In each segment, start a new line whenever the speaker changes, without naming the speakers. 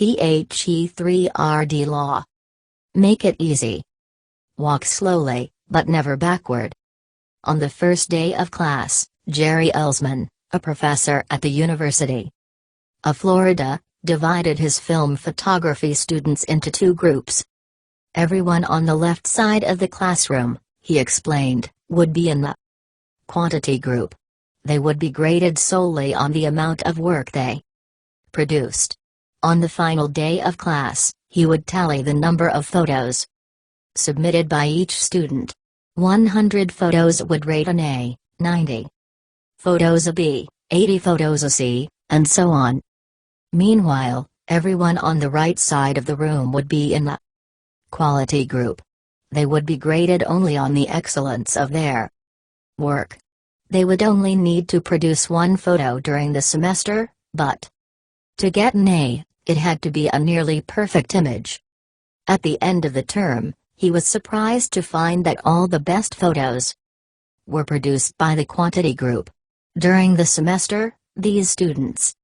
THE3RD Law. Make it easy. Walk slowly, but never backward. On the first day of class, Jerry Ellsman, a professor at the University of Florida, divided his film photography students into two groups. Everyone on the left side of the classroom, he explained, would be in the quantity group. They would be graded solely on the amount of work they produced. On the final day of class, he would tally the number of photos submitted by each student. 100 photos would rate an A, 90 photos a B, 80 photos a C, and so on. Meanwhile, everyone on the right side of the room would be in the quality group. They would be graded only on the excellence of their work. They would only need to produce one photo during the semester, but to get an A, it had to be a nearly perfect image. At the end of the term, he was surprised to find that all the best photos were produced by the quantity group. During the semester, these students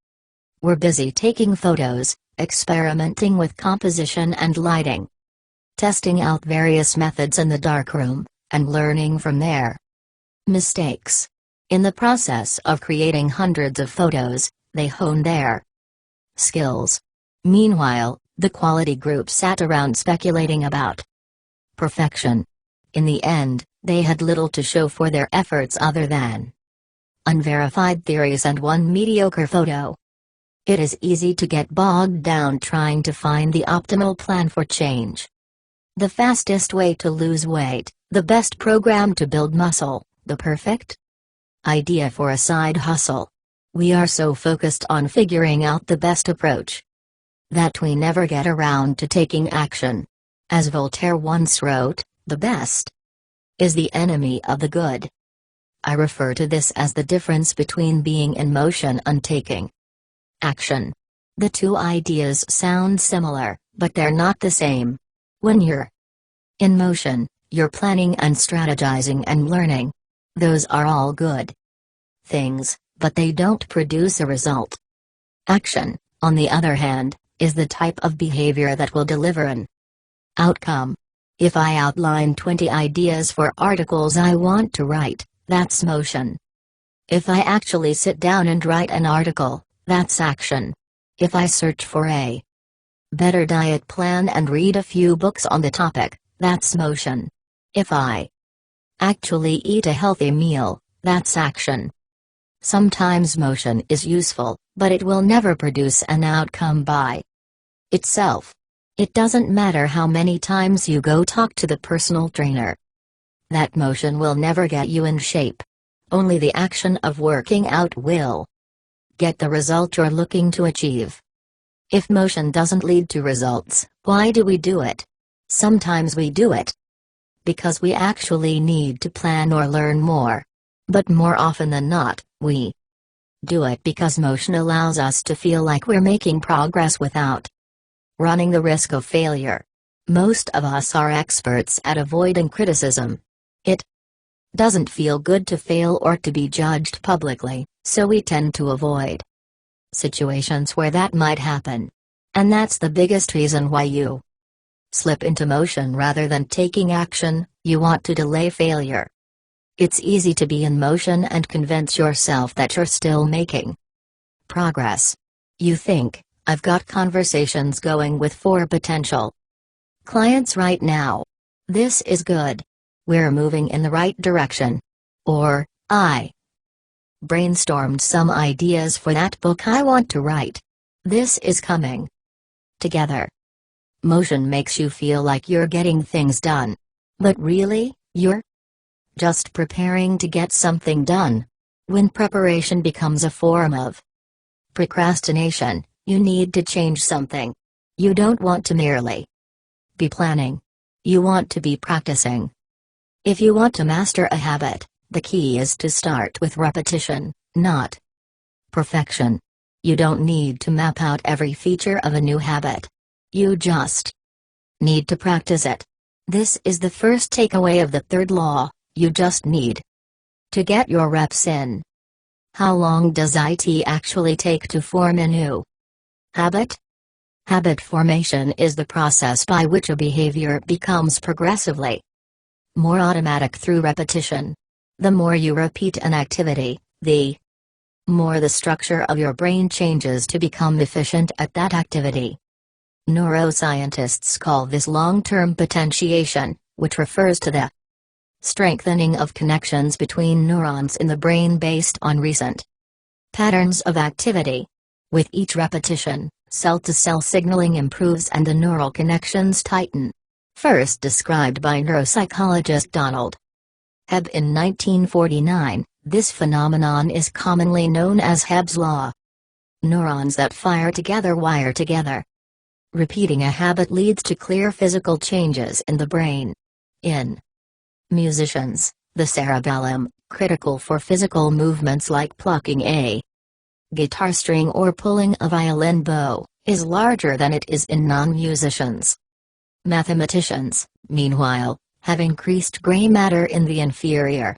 were busy taking photos, experimenting with composition and lighting, testing out various methods in the darkroom, and learning from their mistakes. In the process of creating hundreds of photos, they honed their skills. Meanwhile, the quality group sat around speculating about perfection. In the end, they had little to show for their efforts other than unverified theories and one mediocre photo. It is easy to get bogged down trying to find the optimal plan for change. The fastest way to lose weight, the best program to build muscle, the perfect idea for a side hustle. We are so focused on figuring out the best approach that we never get around to taking action. As Voltaire once wrote, the best is the enemy of the good. I refer to this as the difference between being in motion and taking action. The two ideas sound similar, but they're not the same. When you're in motion, you're planning and strategizing and learning. Those are all good things, but they don't produce a result. Action, on the other hand, is the type of behavior that will deliver an outcome. If I outline 20 ideas for articles I want to write, that's motion. If I actually sit down and write an article, that's action. If I search for a better diet plan and read a few books on the topic, that's motion. If I actually eat a healthy meal, that's action. Sometimes motion is useful, but it will never produce an outcome by itself. It doesn't matter how many times you go talk to the personal trainer. That motion will never get you in shape. Only the action of working out will get the result you're looking to achieve. If motion doesn't lead to results, why do we do it? Sometimes we do it because we actually need to plan or learn more. But more often than not, we do it because motion allows us to feel like we're making progress without running the risk of failure. Most of us are experts at avoiding criticism. It doesn't feel good to fail or to be judged publicly, so we tend to avoid situations where that might happen. And that's the biggest reason why you slip into motion rather than taking action. You want to delay failure. It's easy to be in motion and convince yourself that you're still making progress. You think, I've got conversations going with 4 potential clients right now. This is good. We're moving in the right direction. Or, I brainstormed some ideas for that book I want to write. This is coming together. Motion makes you feel like you're getting things done. But really, you're just preparing to get something done. When preparation becomes a form of procrastination, you need to change something. You don't want to merely be planning. You want to be practicing. If you want to master a habit, the key is to start with repetition, not perfection. You don't need to map out every feature of a new habit. You just need to practice it. This is the first takeaway of the third law. You just need to get your reps in. How long does it actually take to form a new habit? Habit formation is the process by which a behavior becomes progressively more automatic through repetition. The more you repeat an activity, the more the structure of your brain changes to become efficient at that activity. Neuroscientists call this long-term potentiation, which refers to the strengthening of connections between neurons in the brain based on recent patterns of activity. With each repetition, cell-to-cell signaling improves and the neural connections tighten. First described by neuropsychologist Donald Hebb in 1949, this phenomenon is commonly known as Hebb's law. Neurons that fire together wire together. Repeating a habit leads to clear physical changes in the brain. In musicians, the cerebellum, critical for physical movements like plucking a guitar string or pulling a violin bow, is larger than it is in non-musicians. Mathematicians, meanwhile, have increased gray matter in the inferior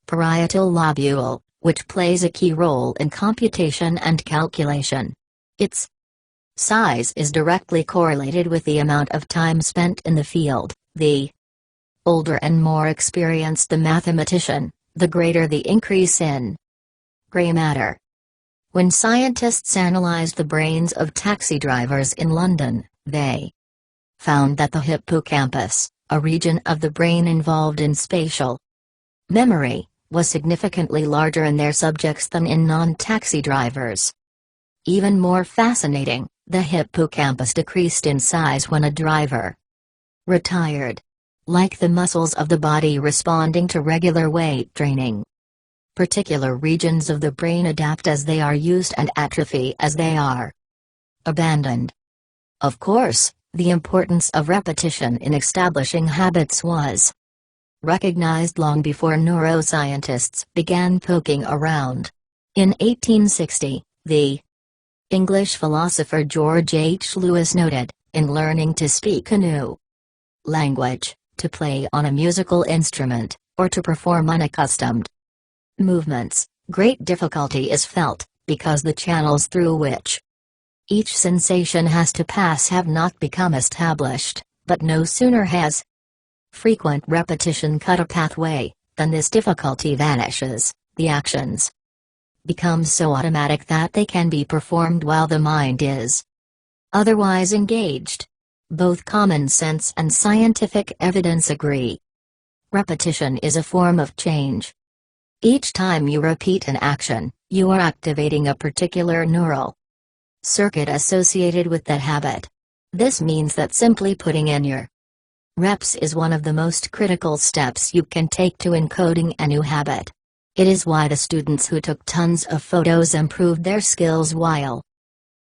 parietal lobule, which plays a key role in computation and calculation. Its size is directly correlated with the amount of time spent in the field. The older and more experienced the mathematician, the greater the increase in gray matter. When scientists analyzed the brains of taxi drivers in London, they found that the hippocampus, a region of the brain involved in spatial memory, was significantly larger in their subjects than in non-taxi drivers. Even more fascinating, the hippocampus decreased in size when a driver retired. Like the muscles of the body responding to regular weight training. Particular regions of the brain adapt as they are used and atrophy as they are abandoned. Of course, the importance of repetition in establishing habits was recognized long before neuroscientists began poking around. In 1860, the English philosopher George H. Lewis noted, in learning to speak a new language, to play on a musical instrument, or to perform unaccustomed movements, great difficulty is felt, because the channels through which each sensation has to pass have not become established, but no sooner has frequent repetition cut a pathway, than this difficulty vanishes. The actions become so automatic that they can be performed while the mind is otherwise engaged. Both common sense and scientific evidence agree. Repetition is a form of change. Each time you repeat an action, you are activating a particular neural circuit associated with that habit. This means that simply putting in your reps is one of the most critical steps you can take to encoding a new habit. It is why the students who took tons of photos improved their skills while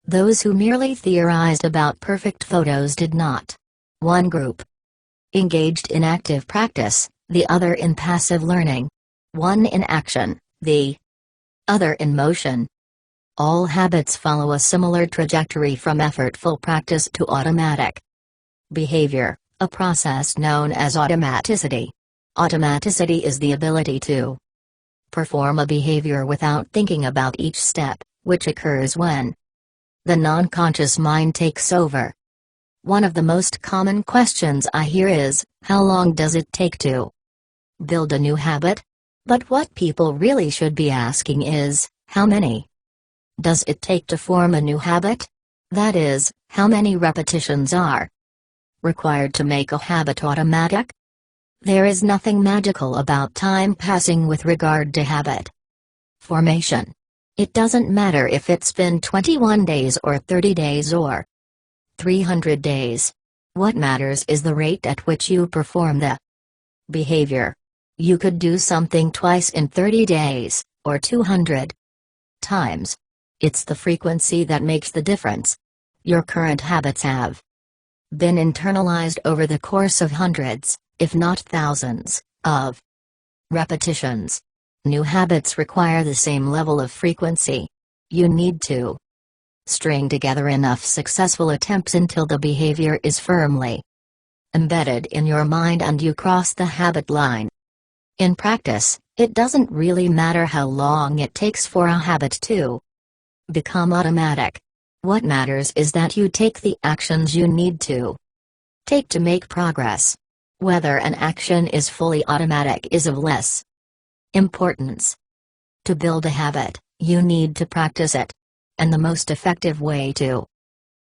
those who merely theorized about perfect photos did not. One group engaged in active practice, the other in passive learning. One in action, the other in motion. All habits follow a similar trajectory from effortful practice to automatic behavior, a process known as automaticity. Automaticity is the ability to perform a behavior without thinking about each step, which occurs when the non-conscious mind takes over. One of the most common questions I hear is, how long does it take to build a new habit? But what people really should be asking is, how many does it take to form a new habit? That is, how many repetitions are required to make a habit automatic? There is nothing magical about time passing with regard to habit formation. It doesn't matter if it's been 21 days or 30 days or 300 days. What matters is the rate at which you perform the behavior. You could do something twice in 30 days, or 200 times. It's the frequency that makes the difference. Your current habits have been internalized over the course of hundreds, if not thousands, of repetitions. New habits require the same level of frequency. You need to string together enough successful attempts until the behavior is firmly embedded in your mind and you cross the habit line. In practice, it doesn't really matter how long it takes for a habit to become automatic. What matters is that you take the actions you need to take to make progress. Whether an action is fully automatic is of less importance. To build a habit, you need to practice it. And the most effective way to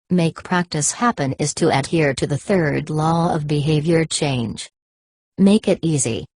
make practice happen is to adhere to the third law of behavior change. Make it easy.